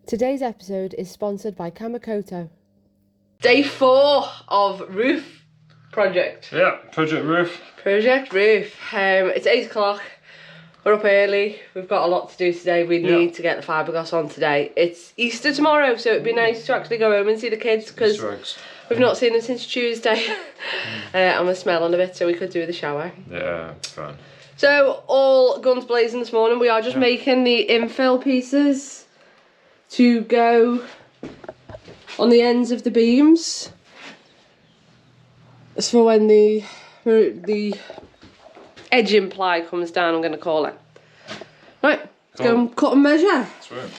Today's episode is sponsored by Kamikoto. Day 4 of roof project. Yeah, Project Roof. Project Roof. It's 8 o'clock. We're up early. We've got a lot to do today. We need to get the fiberglass on today. It's Easter tomorrow, so it'd be nice to actually go home and see the kids because we've not seen them since Tuesday. And we're smelling a bit, so we could do with a shower. Yeah, it's fun. So, all guns blazing this morning. We are just making the infill pieces to go on the ends of the beams. As for when the edging ply comes down, I'm going to call it. Right, let's go and cut and measure. That's right.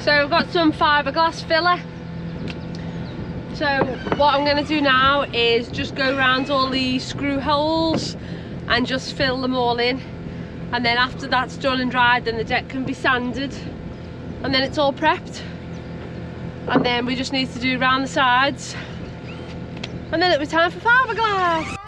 So I've got some fiberglass filler. So what I'm going to do now is just go around all the screw holes and just fill them all in. And then after that's done and dried, then the deck can be sanded. And then it's all prepped. And then we just need to do around the sides. And then it'll be time for fiberglass.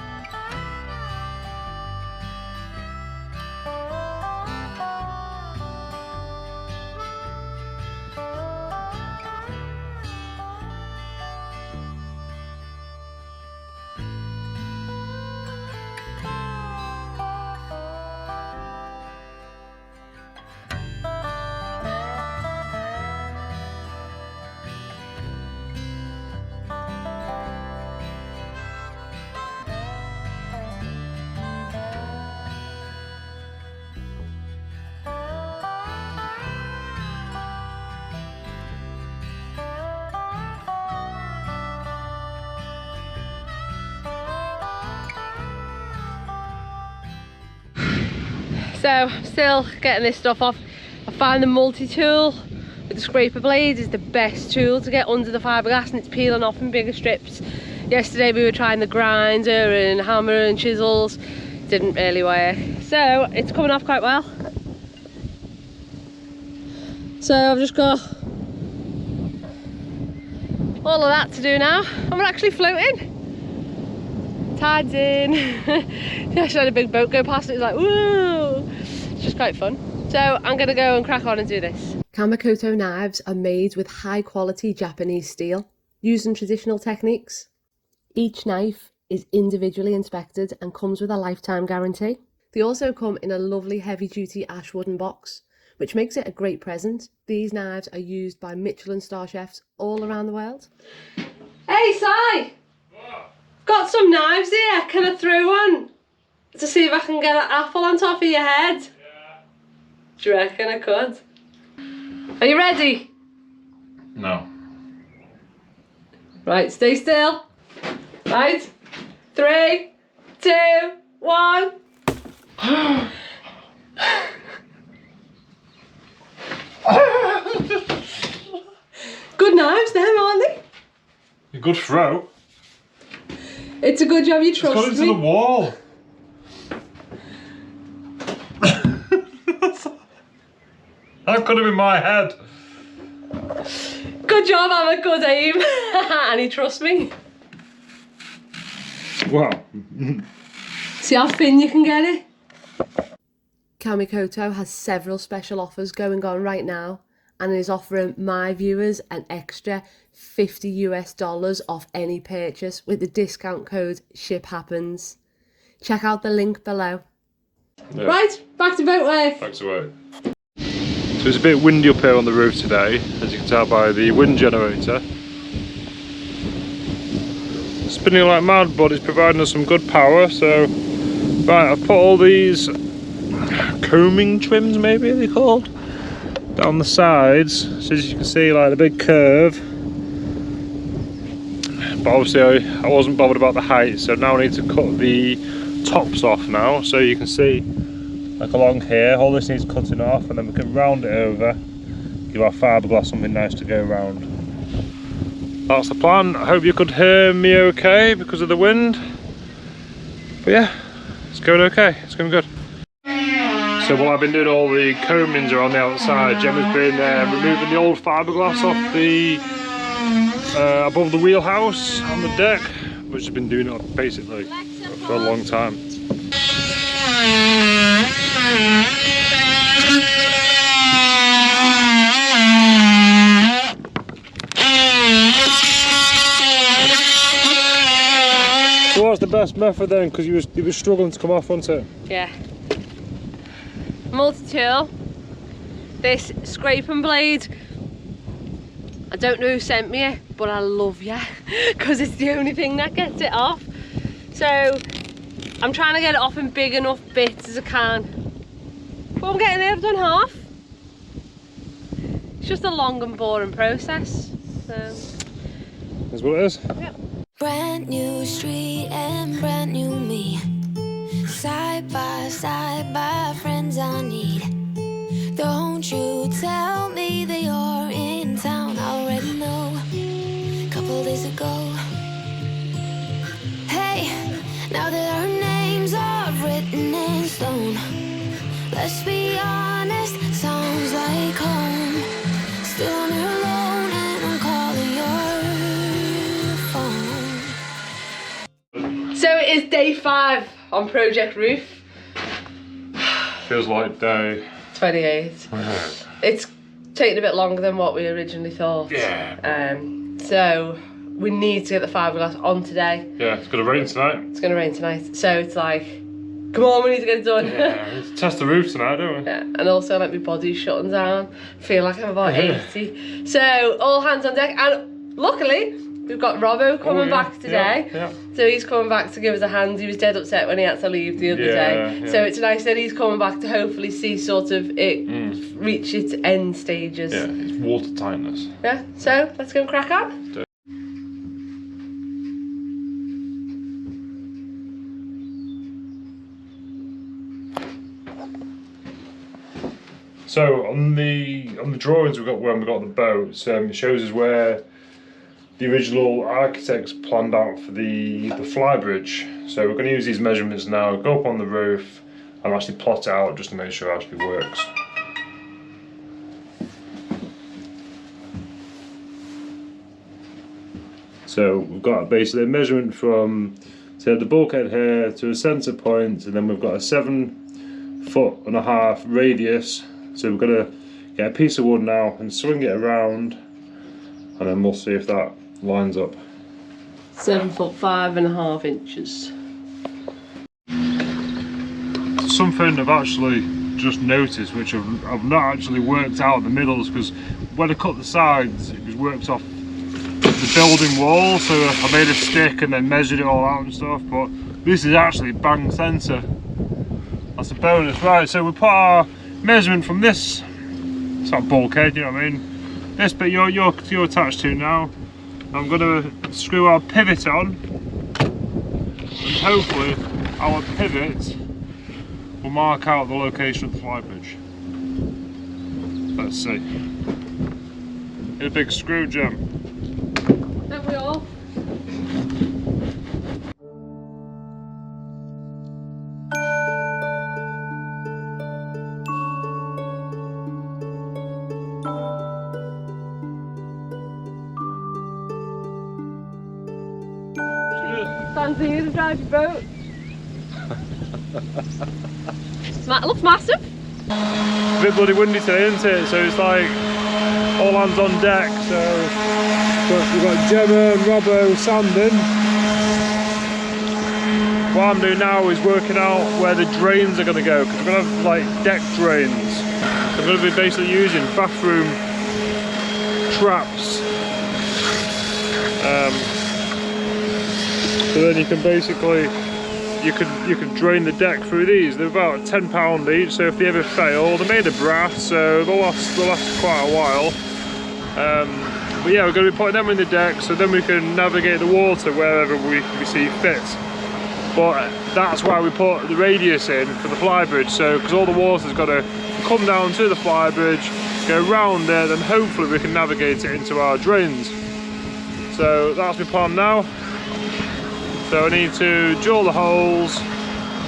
So I'm still getting this stuff off. I find the multi-tool with the scraper blade is the best tool to get under the fiberglass, and it's peeling off in bigger strips. Yesterday we were trying the grinder and hammer and chisels. Didn't really work. So it's coming off quite well. So I've just got all of that to do now. And we're actually floating. Tides in. Just had a big boat go past, it was like, woo! It's just quite fun. So I'm gonna go and crack on and do this. Kamikoto knives are made with high quality Japanese steel, using traditional techniques. Each knife is individually inspected and comes with a lifetime guarantee. They also come in a lovely heavy duty ash wooden box, which makes it a great present. These knives are used by Michelin star chefs all around the world. Hey Si! Got some knives here, can I throw one? To see if I can get an apple on top of your head? Yeah. Do you reckon I could? Are you ready? No. Right, stay still. Right, 3, 2, 1. Good knives them, aren't they? A good throw. It's a good job you trust me. It's got into the wall. That could have been my head. Good job, I'm a good aim. And he trusts me. Wow. See how thin you can get it? Kamikoto has several special offers going on right now, and is offering my viewers an extra $50 off any purchase with the discount code SHIPHAPPENS. Check out the link below. Yeah. Right, back to boat work. Back to work. So it's a bit windy up here on the roof today, as you can tell by the wind generator. It's spinning like mad, but it's providing us some good power. So, right, I've put all these combing trims, maybe they're called, down the sides. So as you can see, like a big curve. But obviously I wasn't bothered about the height, so now I need to cut the tops off now. So you can see, like along here, all this needs cutting off, and then we can round it over, give our fiberglass something nice to go around. That's the plan. I hope you could hear me okay because of the wind. But yeah, it's going okay, it's going good. So while I've been doing all the combings around the outside, Gemma's been removing the old fiberglass off the above the wheelhouse on the deck, which has been doing it basically for a long time. So what's the best method then? Because you were struggling to come off, wasn't it? Yeah. Multi-tool. This scraping blade. I don't know who sent me it, but I love you because it's the only thing that gets it off. So I'm trying to get it off in big enough bits as I can. But I'm getting it, I've done half. It's just a long and boring process. So That's what it is. yep. Brand new street and brand new me. Side by friends I need. Don't you tell me that you're in town, I already know. Couple days ago. Hey, now that our names are written in stone, let's be honest, sounds like home. Still on her alone and I'm calling your phone. So it is day 5 on Project Roof. Feels like day 28. It's taken a bit longer than what we originally thought. Yeah. So we need to get the fiberglass on today. Yeah, it's gonna rain tonight. It's going to rain tonight. So it's like, come on, we need to get it done. Yeah, let's test the roof tonight, don't we? Yeah, and also like my body's shutting down. Feel like I'm about 80. So all hands on deck, and luckily we've got Robbo coming back today. Yeah. So he's coming back to give us a hand. He was dead upset when he had to leave the other day. Yeah. So it's nice that he's coming back to hopefully see sort of it reach its end stages. Yeah, it's water tightness. Yeah, so let's go and crack on. So on the drawings we got when we got the boats, it shows us where the original architects planned out for the flybridge. So we're going to use these measurements now, go up on the roof and actually plot it out just to make sure it actually works. So we've got basically a measurement from the bulkhead here to a centre point, and then we've got a 7.5 foot radius. So we're going to get a piece of wood now and swing it around, and then we'll see if that lines up. 7'5.5" inches. Something I've actually just noticed, which I've not actually worked out the middles, because when I cut the sides it was worked off the building wall, so I made a stick and then measured it all out and stuff, but this is actually bang centre. That's a bonus. Right, so we put our measurement from this, it's not bulkhead, you know what I mean, this bit you're attached to now. I'm going to screw our pivot on, and hopefully our pivot will mark out the location of the flybridge. Let's see. Get a big screw, Gem. Don't we all? Fancy you to drive your boat? It looks massive. A bit bloody windy today, isn't it? So it's like all hands on deck. So we've got Gemma and Robbo sanding. What I'm doing now is working out where the drains are going to go, because we're going to have like deck drains. So I'm going to be basically using bathroom traps. So then you can basically, you can drain the deck through these. They're about £10 each, so if they ever fail, they're made of brass, so they'll last quite a while. But yeah, we're going to be putting them in the deck, so then we can navigate the water wherever we see fit. But that's why we put the radius in for the flybridge, so because all the water's got to come down to the flybridge, go round there, then hopefully we can navigate it into our drains. So that's my plan now. So I need to drill the holes,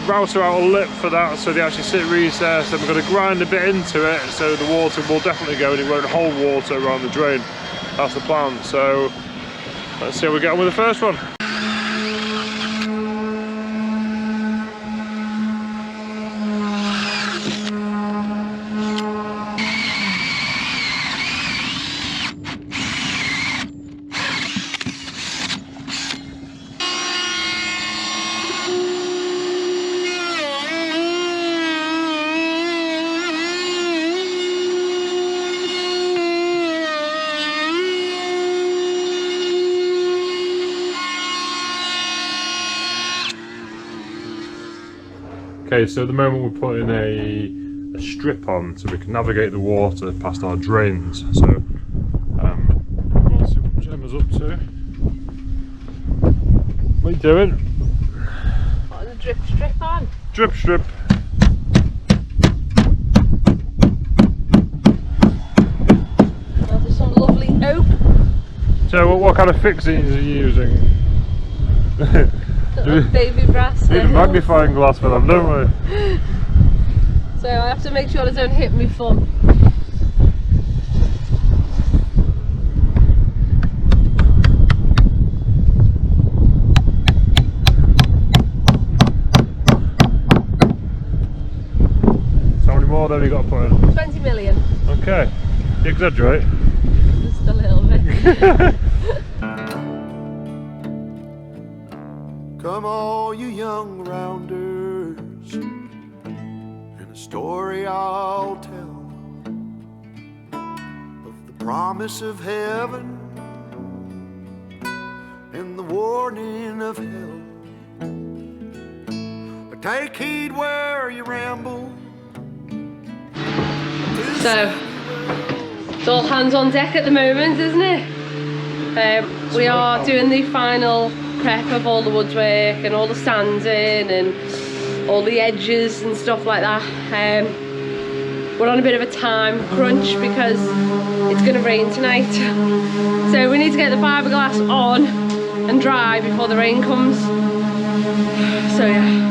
router out a lip for that so they actually sit recessed, and we're going to grind a bit into it so the water will definitely go and it won't hold water around the drain. That's the plan. So let's see how we get on with the first one. Okay, so at the moment we're putting a strip on so we can navigate the water past our drains. So we'll see what Gemma's up to. What are you doing? Putting the drip strip on. Drip strip. Well, there's some lovely oak. So what kind of fixings are you using? Baby brass. Need a magnifying glass for them, don't we? So I have to make sure they don't hit me thumb. So how many more have you got to put in? 20 million. Okay, you exaggerate. Just a little bit. Come all you young rounders, and a story I'll tell of the promise of heaven and the warning of hell. Take heed where you ramble. So it's all hands on deck at the moment, isn't it? We are doing the final prep of all the woodwork and all the sanding and all the edges and stuff like that. We're on a bit of a time crunch because it's going to rain tonight, so we need to get the fiberglass on and dry before the rain comes. So yeah.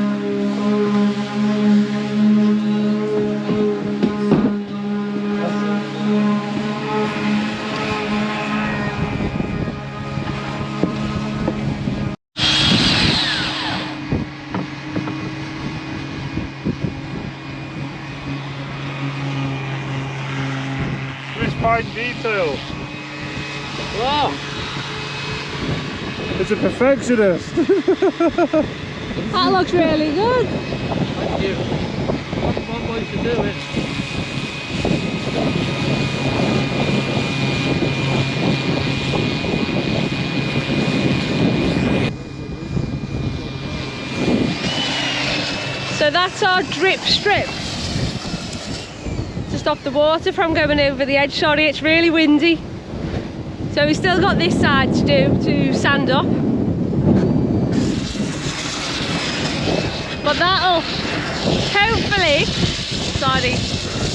Fine detail. Whoa. It's a perfectionist. That looks really good. Thank you. One way to do it. So that's our drip strip to stop the water from going over the edge. Sorry, it's really windy. So we've still got this side to do to sand up. But that'll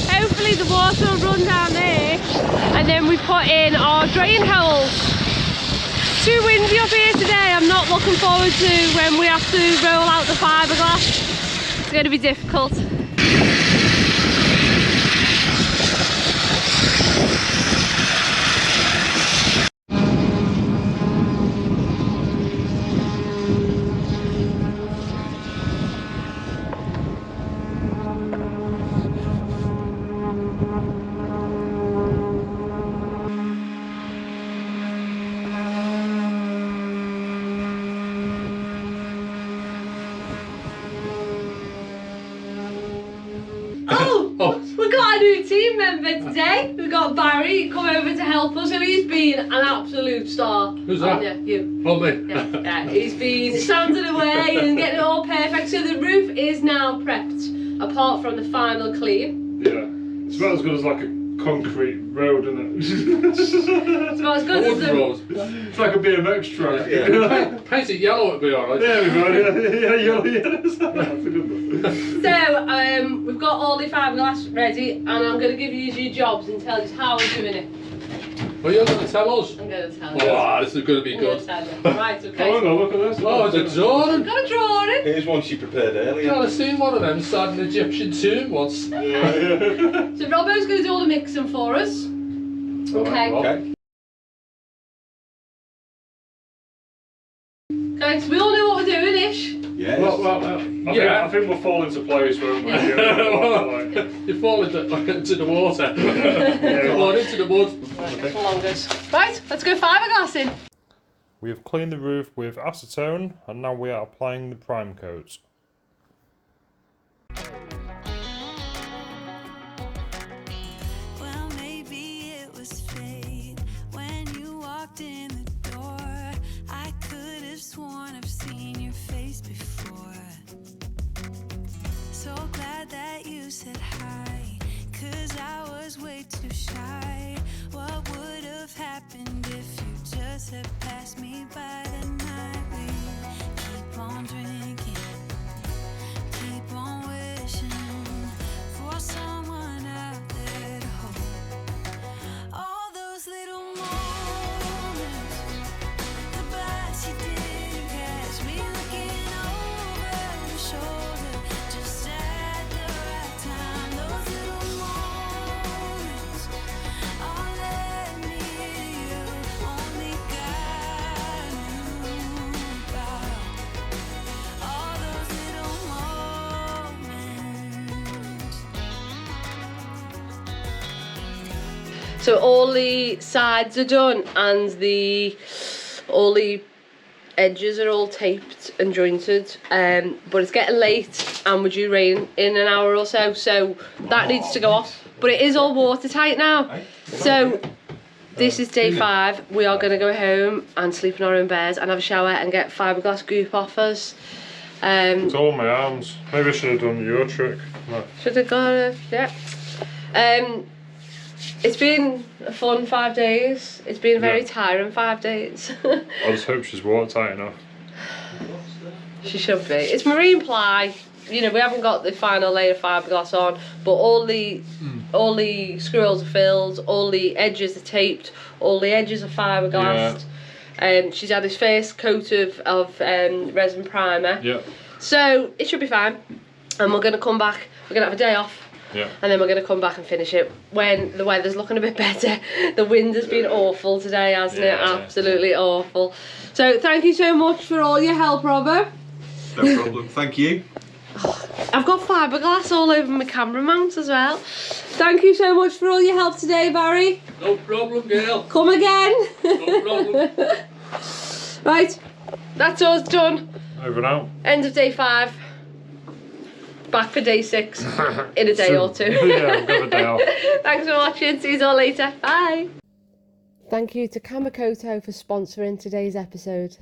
hopefully the water will run down there, and then we put in our drain holes. Too windy up here today. I'm not looking forward to when we have to roll out the fiberglass. It's going to be difficult. new team member today. We've got Barry come over to help us, so he's been an absolute star. Who's that? Yeah, you. Oh, me. Yeah, he's been sanding away and getting it all perfect. So the roof is now prepped, apart from the final clean. Yeah. It's about as good as like a concrete road, isn't it? It's about as good as the... It's like a BMX track. Yeah. Paint it yellow, it'd be alright. There we go, yeah, yellow, That's a good one. So, we've got all the fiberglass ready, and I'm going to give you your jobs and tell you how we're doing it. Well, you're going to tell us? I'm going to tell you. Oh, this is going to be I'm going good. to tell you. Right, okay. Oh, no, look at this. Oh, it's a drawing. Got a drawing. Here's one she prepared earlier. I've seen one of them inside an Egyptian tomb once. So Robbo's going to do all the mixing for us. Okay. Okay. Okay, so we all know what we're doing, Ish. Yes. Yeah. I think we'll fall into place, won't we? You fall into the water. Come on, into the mud. Right, let's go fiberglassing. We have cleaned the roof with acetone, and now we are applying the prime coat. Well, maybe it was fate when you walked in the door. I could have sworn I've seen your face before. So glad that you said hi, 'cause I was way too shy. What would have happened if you just had passed me by the night? We keep on drinking, keep on wishing for someone out there to hold. All those little moments, the bites you didn't catch me looking over your shoulder, just at the right time. Those little moments all led me to you. Only God knew about all those little moments. So all the sides are done and all the edges are all taped and jointed, but it's getting late and we're due rain in an hour or so, so that needs to go off. But it is all watertight now. So this is day 5. We are going to go home and sleep in our own beds and have a shower and get fiberglass goop off us. It's all my arms. Maybe I should have done your trick. No. Should have got it, yeah. It's been a fun 5 days. It's been a very tiring 5 days. I just hope she's watertight enough. She should be. It's marine ply. You know, we haven't got the final layer of fiberglass on, but all the screw holes are filled, all the edges are taped, all the edges are fiberglassed. She's had his first coat of resin primer. Yeah. So it should be fine. And we're gonna come back. We're gonna have a day off. Yeah. And then we're going to come back and finish it when the weather's looking a bit better. The wind has been awful today, hasn't it? Absolutely awful. So thank you so much for all your help, Robbo. No problem. Thank you. I've got fiberglass all over my camera mount as well. Thank you so much for all your help today, Barry. No problem, girl. Come again. No problem. Right, that's us done. Over now. End of day 5. Back for day 6 in a day or 2. Yeah, I've got a day off. Thanks for watching. See you all later. Bye. Thank you to Kamakoto for sponsoring today's episode.